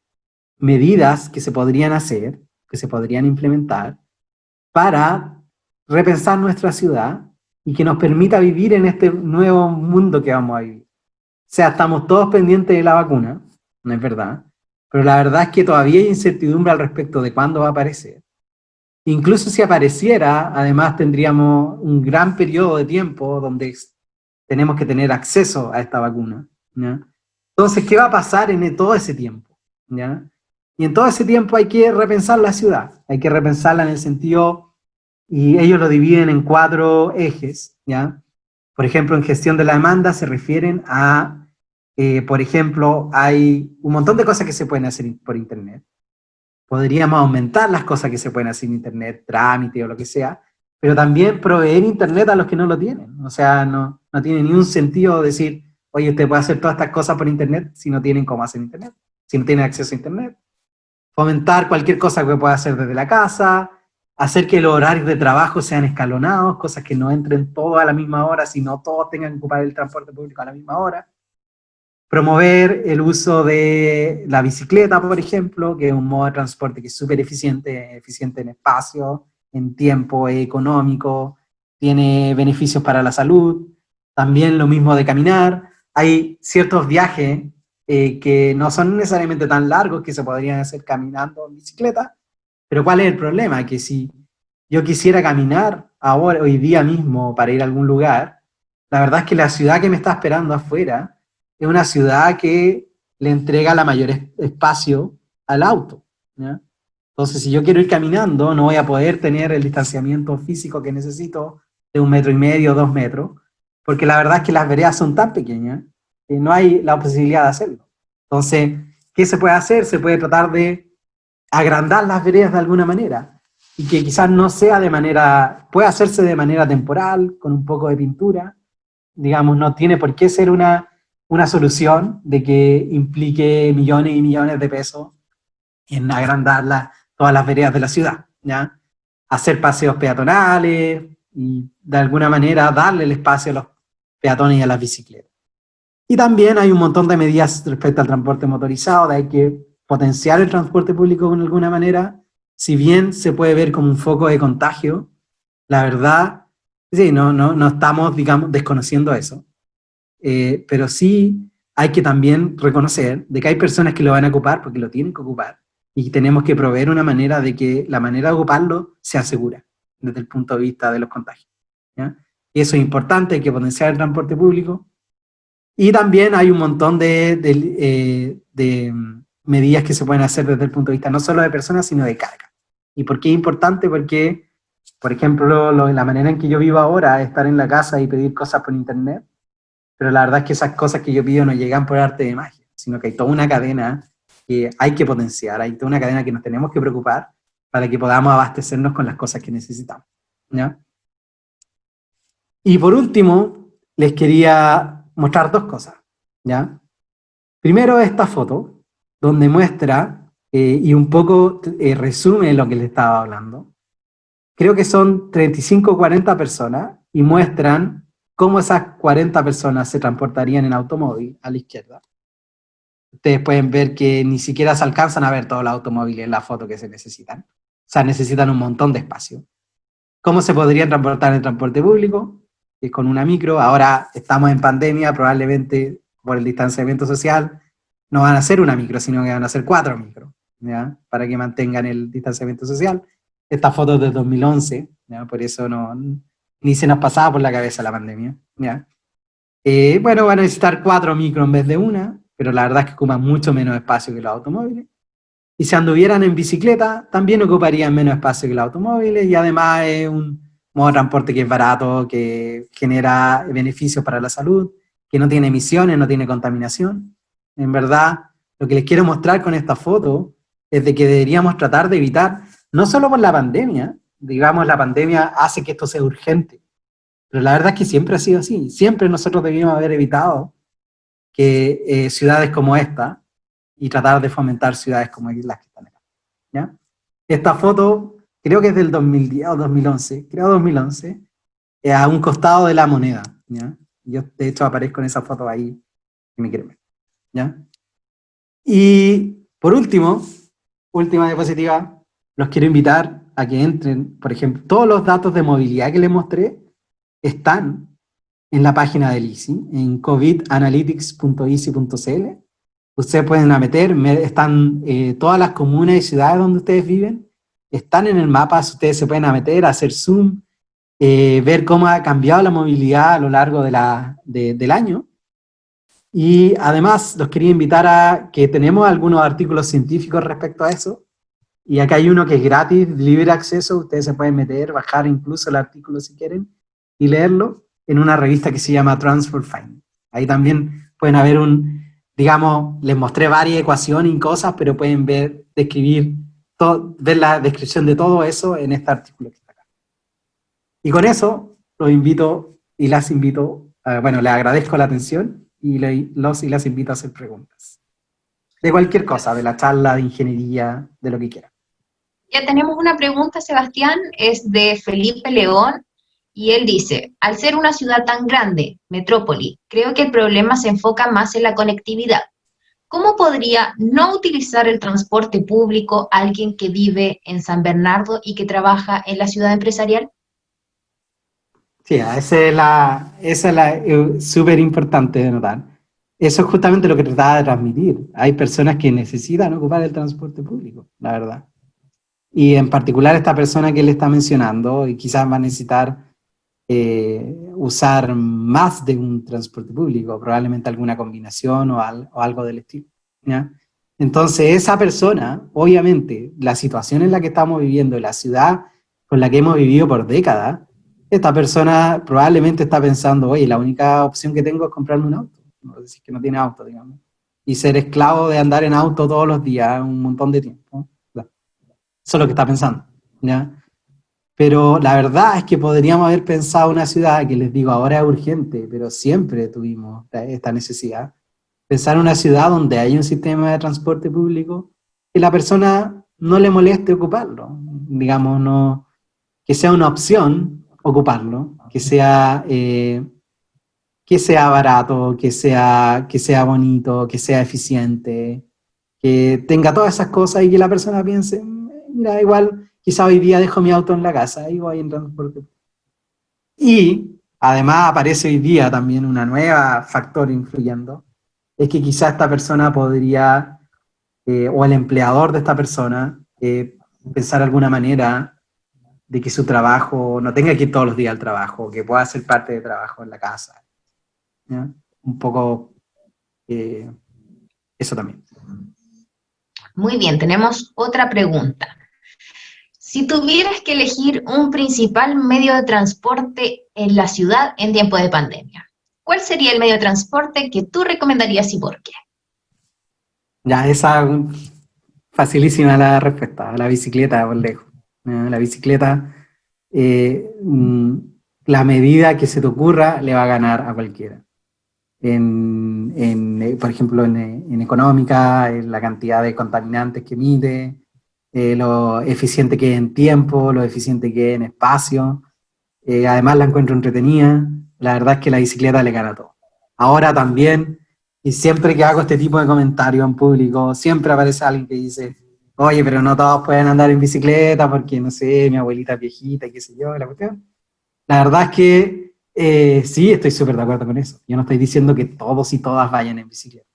medidas que se podrían hacer, que se podrían implementar, para repensar nuestra ciudad y que nos permita vivir en este nuevo mundo que vamos a vivir. O sea, estamos todos pendientes de la vacuna, no es verdad, pero la verdad es que todavía hay incertidumbre al respecto de cuándo va a aparecer. Incluso si apareciera, además tendríamos un gran periodo de tiempo donde tenemos que tener acceso a esta vacuna, ¿ya? Entonces, ¿qué va a pasar en todo ese tiempo? ¿Ya? Y en todo ese tiempo hay que repensar la ciudad, hay que repensarla en el sentido, y ellos lo dividen en 4 ejes, ¿ya? Por ejemplo, en gestión de la demanda se refieren a, por ejemplo, hay un montón de cosas que se pueden hacer por Internet. Podríamos aumentar las cosas que se pueden hacer en Internet, trámite o lo que sea, pero también proveer Internet a los que no lo tienen. O sea, no tiene ni un sentido decir, oye, usted puede hacer todas estas cosas por Internet si no tienen cómo hacer Internet, si no tienen acceso a Internet. Fomentar cualquier cosa que pueda hacer desde la casa, hacer que los horarios de trabajo sean escalonados, cosas que no entren todos a la misma hora, sino todos tengan que ocupar el transporte público a la misma hora. Promover el uso de la bicicleta, por ejemplo, que es un modo de transporte que es súper eficiente en espacio, en tiempo, es económico, tiene beneficios para la salud. También lo mismo de caminar. Hay ciertos viajes que no son necesariamente tan largos que se podrían hacer caminando en bicicleta, pero ¿cuál es el problema? Que si yo quisiera caminar ahora, hoy día mismo, para ir a algún lugar, la verdad es que la ciudad que me está esperando afuera es una ciudad que le entrega la mayor espacio al auto, ¿ya? Entonces, si yo quiero ir caminando, no voy a poder tener el distanciamiento físico que necesito de 1,5 metros, 2 metros, porque la verdad es que las veredas son tan pequeñas que no hay la posibilidad de hacerlo. Entonces, ¿qué se puede hacer? Se puede tratar de agrandar las veredas de alguna manera, y que quizás no sea puede hacerse de manera temporal, con un poco de pintura, digamos, no tiene por qué ser una solución de que implique millones y millones de pesos en agrandar todas las veredas de la ciudad, ¿ya? Hacer paseos peatonales y de alguna manera darle el espacio a los peatones y a las bicicletas. Y también hay un montón de medidas respecto al transporte motorizado, de hay que potenciar el transporte público de alguna manera, si bien se puede ver como un foco de contagio, la verdad, sí, no estamos, digamos, desconociendo eso. Pero sí hay que también reconocer de que hay personas que lo van a ocupar porque lo tienen que ocupar, y tenemos que proveer una manera de que la manera de ocuparlo sea segura desde el punto de vista de los contagios, ¿ya? Y eso es importante, hay que potenciar el transporte público. Y también hay un montón de medidas que se pueden hacer desde el punto de vista no solo de personas, sino de carga. ¿Y por qué es importante? Porque, por ejemplo, la manera en que yo vivo ahora es estar en la casa y pedir cosas por internet, pero la verdad es que esas cosas que yo pido no llegan por arte de magia, sino que hay toda una cadena que hay que potenciar, hay toda una cadena que nos tenemos que preocupar para que podamos abastecernos con las cosas que necesitamos, ¿ya? Y por último, les quería mostrar dos cosas, ¿ya? Primero, esta foto, donde muestra y un poco resume lo que les estaba hablando. Creo que son 35 o 40 personas y muestran cómo esas 40 personas se transportarían en automóvil a la izquierda. Ustedes pueden ver que ni siquiera se alcanzan a ver todos los automóviles en la foto que se necesitan. O sea, necesitan un montón de espacio. ¿Cómo se podrían transportar en el transporte público? Con una micro. Ahora estamos en pandemia, probablemente por el distanciamiento social no van a ser una micro, sino que van a ser 4 micros, ¿ya? Para que mantengan el distanciamiento social. Esta foto es de 2011, ¿ya? Por eso ni se nos pasaba por la cabeza la pandemia, ¿ya? Bueno, van a necesitar 4 micros en vez de una, pero la verdad es que ocupan mucho menos espacio que los automóviles. Y si anduvieran en bicicleta, también ocuparían menos espacio que los automóviles, y además es un modo de transporte que es barato, que genera beneficios para la salud, que no tiene emisiones, no tiene contaminación. En verdad, lo que les quiero mostrar con esta foto es de que deberíamos tratar de evitar, no solo por la pandemia, digamos, la pandemia hace que esto sea urgente, pero la verdad es que siempre ha sido así. Siempre nosotros debíamos haber evitado que ciudades como esta, y tratar de fomentar ciudades como las que están acá, ¿ya? Esta foto, creo que es del 2010 o 2011, creo 2011, a un costado de la moneda, ¿ya? Yo, de hecho, aparezco en esa foto ahí, si me quieren ver, ¿ya? Y, por último, última diapositiva, los quiero invitar a que entren, por ejemplo, todos los datos de movilidad que les mostré están en la página del ICI, en covidanalytics.ici.cl. Ustedes pueden meter, están todas las comunas y ciudades donde ustedes viven, están en el mapa, ustedes se pueden meter, hacer zoom, ver cómo ha cambiado la movilidad a lo largo del año. Y además los quería invitar a que tenemos algunos artículos científicos respecto a eso, y acá hay uno que es gratis, libre acceso, ustedes se pueden meter, bajar incluso el artículo si quieren, y leerlo en una revista que se llama Transport Find. Ahí también pueden haber digamos, les mostré varias ecuaciones y cosas, pero pueden ver la descripción de todo eso en este artículo que está acá. Y con eso, los invito y las invito, bueno, les agradezco la atención y las invito a hacer preguntas. De cualquier cosa, de la charla, de ingeniería, de lo que quieran. Ya tenemos una pregunta, Sebastián, es de Felipe León, y él dice, al ser una ciudad tan grande, metrópoli, creo que el problema se enfoca más en la conectividad. ¿Cómo podría no utilizar el transporte público alguien que vive en San Bernardo y que trabaja en la ciudad empresarial? Sí, esa es súper importante de notar. Eso es justamente lo que trataba de transmitir. Hay personas que necesitan ocupar el transporte público, la verdad. Y en particular esta persona que él está mencionando, y quizás va a necesitar usar más de un transporte público, probablemente alguna combinación o algo del estilo, ¿ya? Entonces esa persona, obviamente, la situación en la que estamos viviendo, la ciudad con la que hemos vivido por décadas, esta persona probablemente está pensando, oye, la única opción que tengo es comprarme un auto, no decir que no tiene auto, digamos, y ser esclavo de andar en auto todos los días un montón de tiempo. Eso es lo que está pensando, ¿ya? Pero la verdad es que podríamos haber pensado una ciudad, que les digo ahora es urgente, pero siempre tuvimos esta necesidad, pensar en una ciudad donde hay un sistema de transporte público que la persona no le moleste ocuparlo, digamos, no, que sea una opción ocuparlo, que sea barato, que sea bonito, que sea eficiente, que tenga todas esas cosas y que la persona piense, mira, igual quizá hoy día dejo mi auto en la casa y voy en transporte. Y además aparece hoy día también una nueva factor influyendo, es que quizá esta persona podría o el empleador de esta persona, pensar alguna manera de que su trabajo no tenga que ir todos los días al trabajo, que pueda ser parte de trabajo en la casa, ¿ya? Un poco eso también. Muy bien, tenemos otra pregunta. Si tuvieras que elegir un principal medio de transporte en la ciudad en tiempo de pandemia, ¿cuál sería el medio de transporte que tú recomendarías y por qué? Ya, esa facilísima la respuesta, la bicicleta por lejos. La bicicleta, la medida que se te ocurra le va a ganar a cualquiera. Por ejemplo, en económica, en la cantidad de contaminantes que emite, lo eficiente que es en tiempo, lo eficiente que es en espacio. Además la encuentro entretenida. La verdad es que la bicicleta le gana todo. Ahora también, y siempre que hago este tipo de comentarios en público, siempre aparece alguien que dice, oye, pero no todos pueden andar en bicicleta porque, no sé, mi abuelita es viejita, qué sé yo, la cuestión. La verdad es que sí, estoy súper de acuerdo con eso. Yo no estoy diciendo que todos y todas vayan en bicicleta,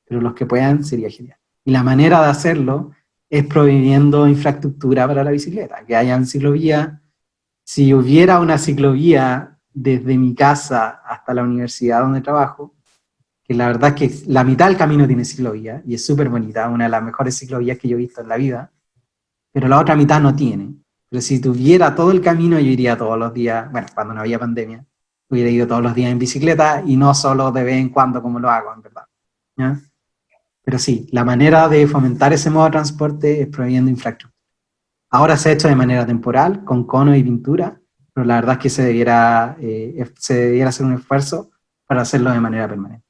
pero los que puedan sería genial. Y la manera de hacerlo es proveyendo infraestructura para la bicicleta, que hayan ciclovías. Si hubiera una ciclovía desde mi casa hasta la universidad donde trabajo, que la verdad es que la mitad del camino tiene ciclovía, y es súper bonita, una de las mejores ciclovías que yo he visto en la vida, pero la otra mitad no tiene. Pero si tuviera todo el camino, yo iría todos los días, bueno, cuando no había pandemia, hubiera ido todos los días en bicicleta y no solo de vez en cuando como lo hago, en verdad. ¿Ya? Pero sí, la manera de fomentar ese modo de transporte es proveyendo infraestructura. Ahora se ha hecho de manera temporal, con cono y pintura, pero la verdad es que se debiera hacer un esfuerzo para hacerlo de manera permanente.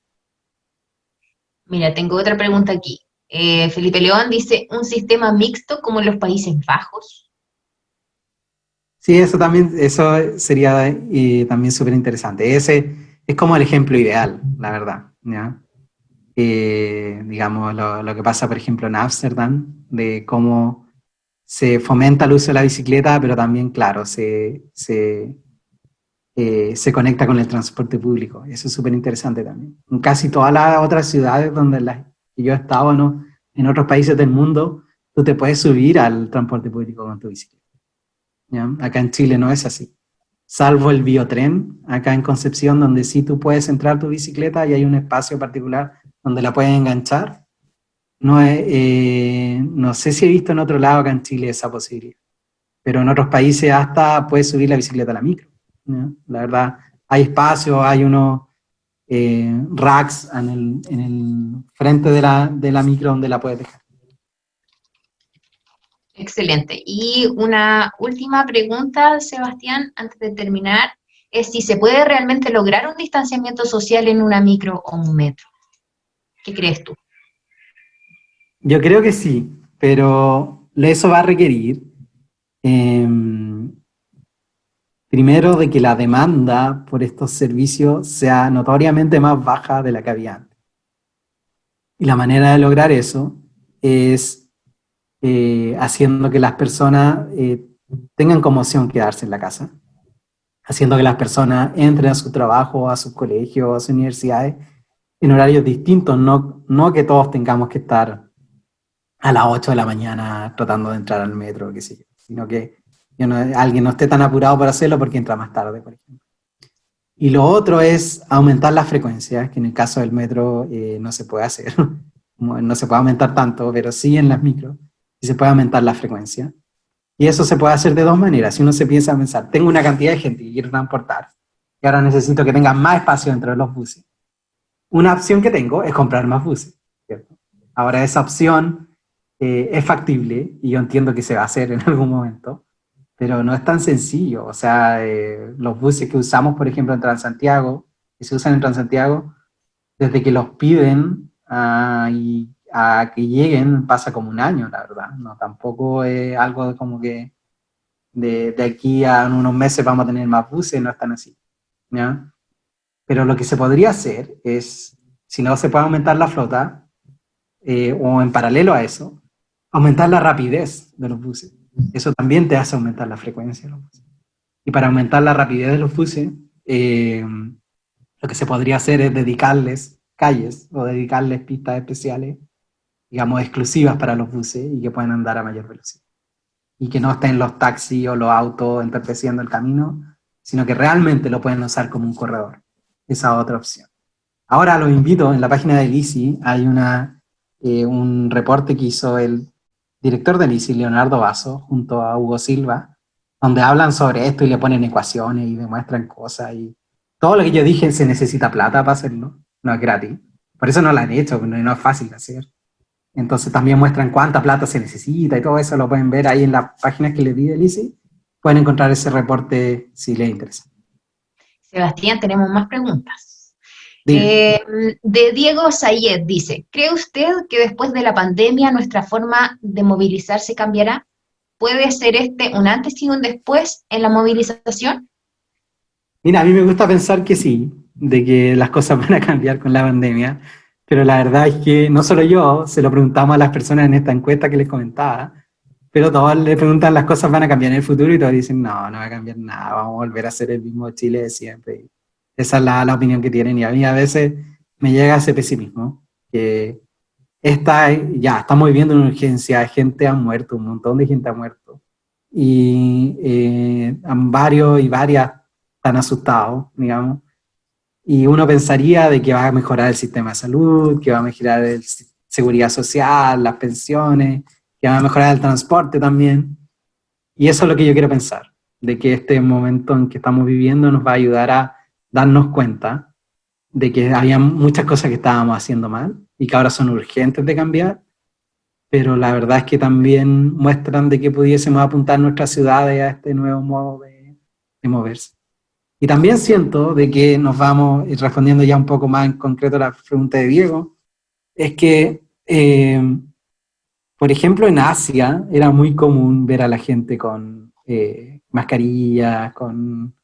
Mira, tengo otra pregunta aquí. Felipe León dice, ¿un sistema mixto como en los Países Bajos? Sí, eso sería también súper interesante. Ese es como el ejemplo ideal, la verdad, ¿ya? Digamos, lo que pasa, por ejemplo, en Ámsterdam, de cómo se fomenta el uso de la bicicleta, pero también, claro, se conecta con el transporte público. Eso es súper interesante también. En casi todas las otras ciudades donde que yo he estado, ¿no? En otros países del mundo, tú te puedes subir al transporte público con tu bicicleta, ¿ya? Acá en Chile no es así. Salvo el biotren, acá en Concepción, donde sí tú puedes entrar tu bicicleta y hay un espacio particular donde la puedes enganchar. No sé si he visto en otro lado acá en Chile esa posibilidad, pero en otros países hasta puedes subir la bicicleta a la micro, ¿no? La verdad, hay espacio, hay unos racks en el frente de la micro donde la puedes dejar. Excelente. Y una última pregunta, Sebastián, antes de terminar, es si se puede realmente lograr un distanciamiento social en una micro o un metro. ¿Qué crees tú? Yo creo que sí, pero eso va a requerir primero de que la demanda por estos servicios sea notoriamente más baja de la que había antes. Y la manera de lograr eso es haciendo que las personas tengan como opción quedarse en la casa, haciendo que las personas entren a su trabajo, a sus colegios, a sus universidades en horarios distintos, no que todos tengamos que estar a las 8 de la mañana tratando de entrar al metro, qué sé yo, sino que alguien no esté tan apurado por hacerlo porque entra más tarde, por ejemplo. Y lo otro es aumentar las frecuencias, que en el caso del metro no se puede hacer, no se puede aumentar tanto, pero sí en las micros, y se puede aumentar la frecuencia. Y eso se puede hacer de dos maneras. Si uno se piensa a pensar, tengo una cantidad de gente que quiero transportar, y ahora necesito que tengan más espacio dentro de los buses. Una opción que tengo es comprar más buses, ¿cierto? Ahora esa opción es factible, y yo entiendo que se va a hacer en algún momento, pero no es tan sencillo. O sea, los buses que usamos, por ejemplo, en Transantiago, que se usan en Transantiago, desde que los piden y a que lleguen pasa como un año, la verdad. No, tampoco es algo como que de aquí a unos meses vamos a tener más buses, no están así, ¿ya? Pero lo que se podría hacer es, si no se puede aumentar la flota, o en paralelo a eso, aumentar la rapidez de los buses. Eso también te hace aumentar la frecuencia de los buses. Y para aumentar la rapidez de los buses, lo que se podría hacer es dedicarles calles o dedicarles pistas especiales digamos, exclusivas para los buses y que puedan andar a mayor velocidad. Y que no estén los taxis o los autos entorpeciendo el camino, sino que realmente lo pueden usar como un corredor. Esa otra opción. Ahora los invito, en la página del ICI hay un reporte que hizo el director del ICI, Leonardo Basso, junto a Hugo Silva, donde hablan sobre esto y le ponen ecuaciones y demuestran cosas. Y todo lo que yo dije se necesita plata para hacerlo, no es gratis. Por eso no lo han hecho, no es fácil de hacer. Entonces también muestran cuánta plata se necesita y todo eso lo pueden ver ahí en las páginas que les di del ICI. Pueden encontrar ese reporte si les interesa. Sebastián, tenemos más preguntas. Dime. De Diego Sayed dice, ¿cree usted que después de la pandemia nuestra forma de movilizarse cambiará? ¿Puede ser este un antes y un después en la movilización? Mira, a mí me gusta pensar que sí, de que las cosas van a cambiar con la pandemia, pero la verdad es que no solo yo, se lo preguntamos a las personas en esta encuesta que les comentaba, pero todos le preguntan las cosas van a cambiar en el futuro y todos dicen no, no va a cambiar nada, vamos a volver a ser el mismo Chile de siempre. Esa es la opinión que tienen y a mí a veces me llega ese pesimismo, que ya estamos viviendo una urgencia, gente ha muerto, un montón de gente ha muerto y varios y varias están asustados, digamos, y uno pensaría de que va a mejorar el sistema de salud, que va a mejorar la seguridad social, las pensiones, que va a mejorar el transporte también. Y eso es lo que yo quiero pensar, de que este momento en que estamos viviendo nos va a ayudar a darnos cuenta de que había muchas cosas que estábamos haciendo mal y que ahora son urgentes de cambiar, pero la verdad es que también muestran de que pudiésemos apuntar nuestras ciudades a este nuevo modo de moverse. Y también siento de que nos vamos, y respondiendo ya un poco más en concreto a la pregunta de Diego, es que, por ejemplo, en Asia era muy común ver a la gente con mascarillas, con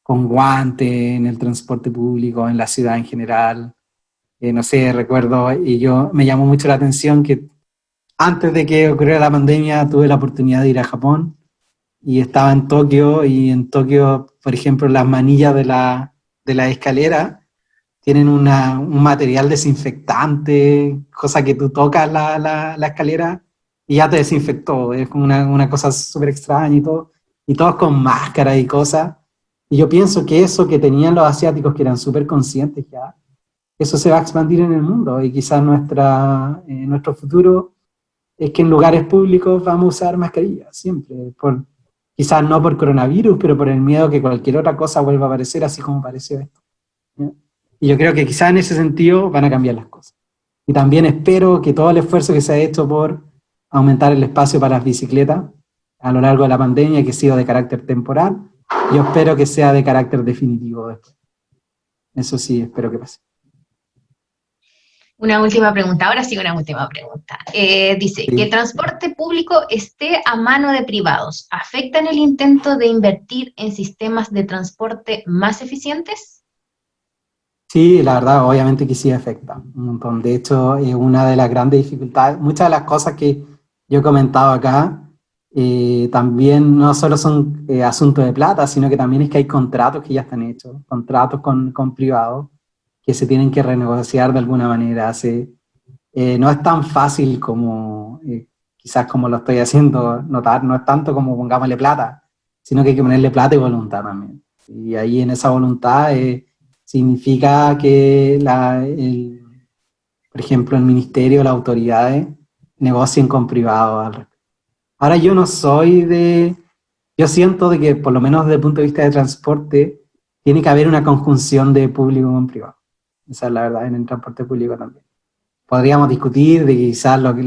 guantes en el transporte público, en la ciudad en general. No sé, recuerdo, y yo me llamó mucho la atención que antes de que ocurriera la pandemia tuve la oportunidad de ir a Japón y estaba en Tokio y en Tokio, por ejemplo, las manillas de la escalera tienen un material desinfectante, cosa que tú tocas la escalera y ya te desinfectó. Es como una cosa súper extraña y todos con máscara y cosas. Y yo pienso que eso que tenían los asiáticos, que eran súper conscientes ya, eso se va a expandir en el mundo y quizás nuestro futuro es que en lugares públicos vamos a usar mascarillas siempre, quizás no por coronavirus, pero por el miedo que cualquier otra cosa vuelva a aparecer así como apareció esto. ¿Ya? Y yo creo que quizás en ese sentido van a cambiar las cosas. Y también espero que todo el esfuerzo que se ha hecho por aumentar el espacio para las bicicletas a lo largo de la pandemia, que ha sido de carácter temporal, yo espero que sea de carácter definitivo después. Eso sí, espero que pase. Una última pregunta, ahora sí una última pregunta. Dice, Sí. ¿que el transporte público esté a mano de privados afecta en el intento de invertir en sistemas de transporte más eficientes? Sí, la verdad, obviamente que sí afecta un montón. De hecho, una de las grandes dificultades, muchas de las cosas que yo he comentado acá, también no solo son asuntos de plata, sino que también es que hay contratos que ya están hechos, contratos con privados que se tienen que renegociar de alguna manera. No es tan fácil como, quizás como lo estoy haciendo notar, no es tanto como pongámosle plata, sino que hay que ponerle plata y voluntad también. Y ahí en esa voluntad significa que por ejemplo, el ministerio, las autoridades negocien con privados al respecto. Ahora yo siento de que por lo menos desde el punto de vista de transporte tiene que haber una conjunción de público con privado. Esa es la verdad en el transporte público también. Podríamos discutir de que quizás lo que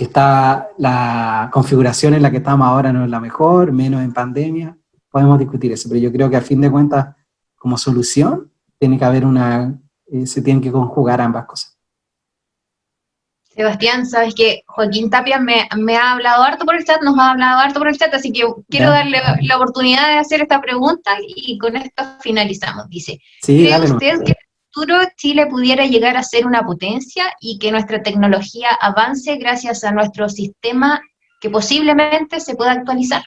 está, la configuración en la que estamos ahora no es la mejor, menos en pandemia, podemos discutir eso, pero yo creo que a fin de cuentas, como solución, tiene que haber se tienen que conjugar ambas cosas. Sebastián, sabes que Joaquín Tapia me ha hablado harto por el chat, nos ha hablado harto por el chat, así que quiero ¿Ya? darle la oportunidad de hacer esta pregunta y con esto finalizamos. Dice, Sí, ¿cree dale nomás. usted que en el futuro Chile pudiera llegar a ser una potencia y que nuestra tecnología avance gracias a nuestro sistema que posiblemente se pueda actualizar?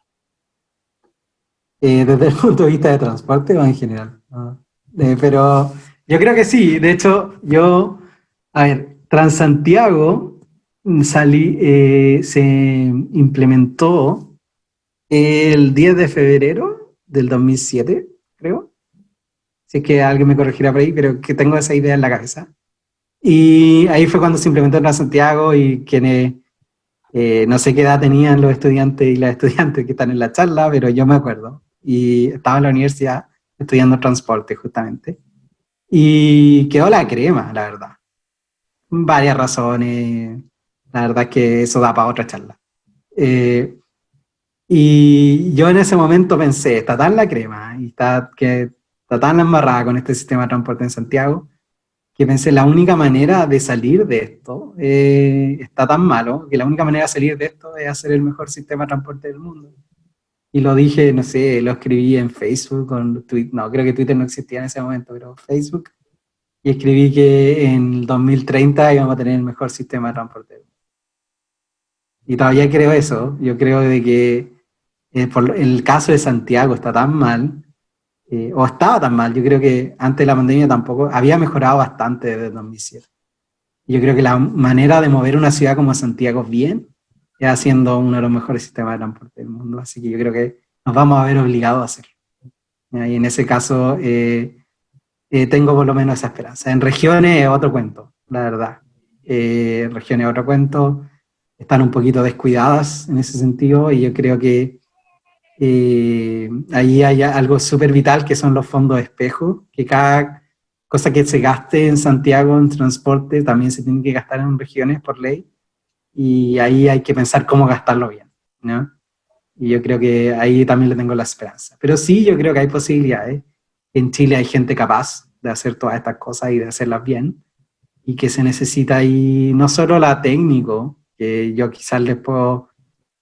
Desde el punto de vista de transporte o en general. Pero yo creo que sí, de hecho, a ver, Transantiago se implementó el 10 de febrero del 2007, creo. Si es que alguien me corregirá por ahí, pero que tengo esa idea en la cabeza. Y ahí fue cuando se implementó Transantiago y quienes, no sé qué edad tenían los estudiantes y las estudiantes que están en la charla, pero yo me acuerdo. Y estaba en la universidad estudiando transporte, justamente. Y quedó la crema, la verdad. Varias razones. La verdad es que eso da para otra charla. Y yo en ese momento pensé, está tan la crema y está tan la embarrada con este sistema de transporte en Santiago, que pensé, la única manera de salir de esto está tan malo, que la única manera de salir de esto es hacer el mejor sistema de transporte del mundo. Y lo dije, no sé, lo escribí en Facebook, no, creo que Twitter no existía en ese momento, pero Facebook, y escribí que en el 2030 íbamos a tener el mejor sistema de transporte del mundo. Y todavía creo eso, yo creo de que por el caso de Santiago está tan mal, o estaba tan mal, yo creo que antes de la pandemia tampoco, había mejorado bastante desde 2007. Yo creo que la manera de mover una ciudad como Santiago bien es haciendo uno de los mejores sistemas de transporte del mundo, así que yo creo que nos vamos a ver obligados a hacerlo. Y en ese caso tengo por lo menos esa esperanza. En regiones es otro cuento, la verdad. Regiones es otro cuento, están un poquito descuidadas en ese sentido y yo creo que ahí hay algo súper vital que son los fondos de espejo, que cada cosa que se gaste en Santiago en transporte también se tiene que gastar en regiones por ley, y ahí hay que pensar cómo gastarlo bien, ¿no? Y yo creo que ahí también le tengo la esperanza. Pero sí, yo creo que hay posibilidades. En Chile hay gente capaz de hacer todas estas cosas y de hacerlas bien, y que se necesita ahí no solo la técnico, que yo quizás les puedo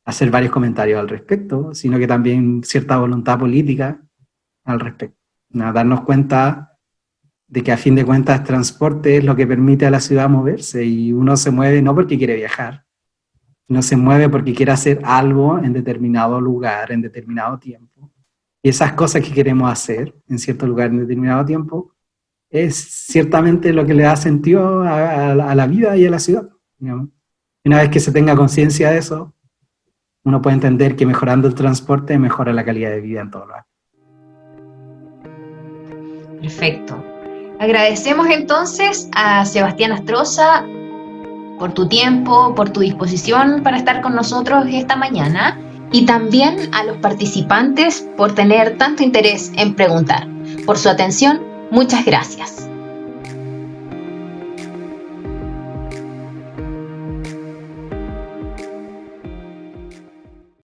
hacer varios comentarios al respecto, sino que también cierta voluntad política al respecto. ¿No? Darnos cuenta de que a fin de cuentas transporte es lo que permite a la ciudad moverse, y uno se mueve no porque quiere viajar, uno se mueve porque quiere hacer algo en determinado lugar, en determinado tiempo. Y esas cosas que queremos hacer en cierto lugar, en determinado tiempo, es ciertamente lo que le da sentido a la vida y a la ciudad, digamos. Una vez que se tenga conciencia de eso, uno puede entender que mejorando el transporte mejora la calidad de vida en todos lados. Perfecto. Agradecemos entonces a Sebastián Astroza por tu tiempo, por tu disposición para estar con nosotros esta mañana, y también a los participantes por tener tanto interés en preguntar. Por su atención, muchas gracias.